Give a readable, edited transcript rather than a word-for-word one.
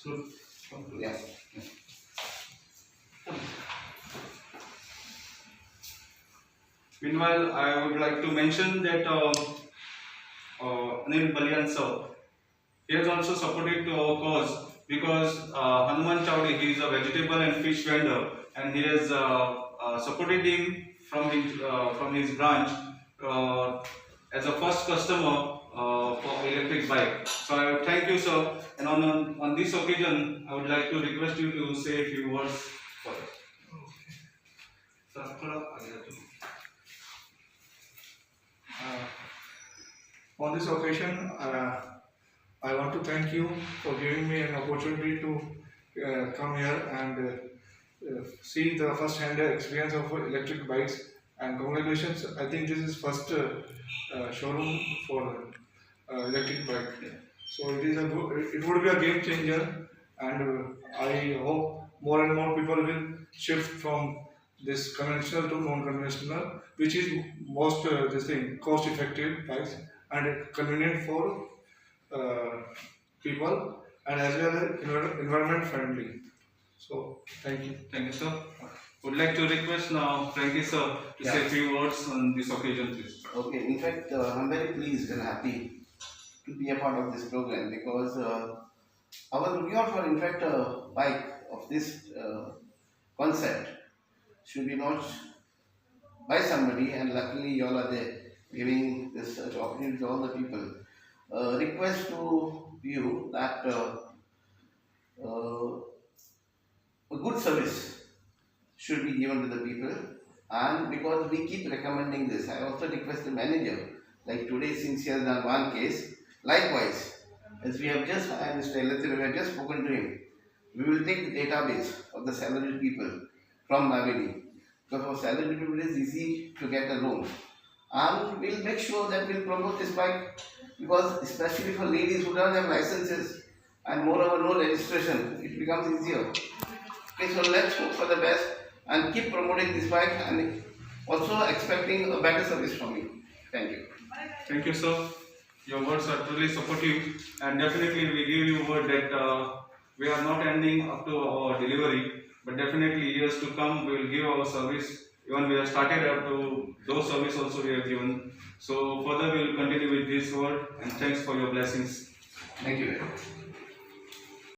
Good. Yeah. Meanwhile, I would like to mention that Anil Balian sir, he has also supported to our cause because Hanuman Chowdhury, he is a vegetable and fish vendor, and he has supported him from his branch uh, as a first customer for electric bike. So I thank you, sir. And on this occasion, I would like to request you to say a few words for us. Sir, थोड़ा आगे जाओ. On this occasion, I want to thank you for giving me an opportunity to come here and see the first-hand experience of electric bikes. And congratulations! I think this is first showroom for electric bike. So it is it would be a game changer, and I hope more and more people will shift from this conventional to non-conventional, which is most cost effective bikes and convenient for people and as well as environment friendly. So thank you. Thank you, sir. Would like to request now Frankie sir to say a few words on this occasion, please. Okay, in fact, I'm very pleased and happy to be a part of this program because I was looking out for, in fact, a bike of this concept should be launched by somebody, and luckily you all are there giving this opportunity to all the people. Request to you that a good service should be given to the people, and because we keep recommending this, I also request the manager, like today since he has done one case, likewise, as we have just, and Mr. Elathir, we have just spoken to him, we will take the database of the salaried people from Navini, because for salaried people it is easy to get a loan, and we'll make sure that we'll promote this bike, because especially for ladies who don't have licenses and moreover no registration, it becomes easier. Okay, so let's hope for the best and keep promoting this bike and also expecting a better service from you. Thank you. Thank you, sir. Your words are truly supportive, and definitely we give you word that we are not ending up to our delivery, but definitely years to come we will give our service. Even we have started up to those service also we have given. So further we will continue with this word, and thanks for your blessings. Thank you very much.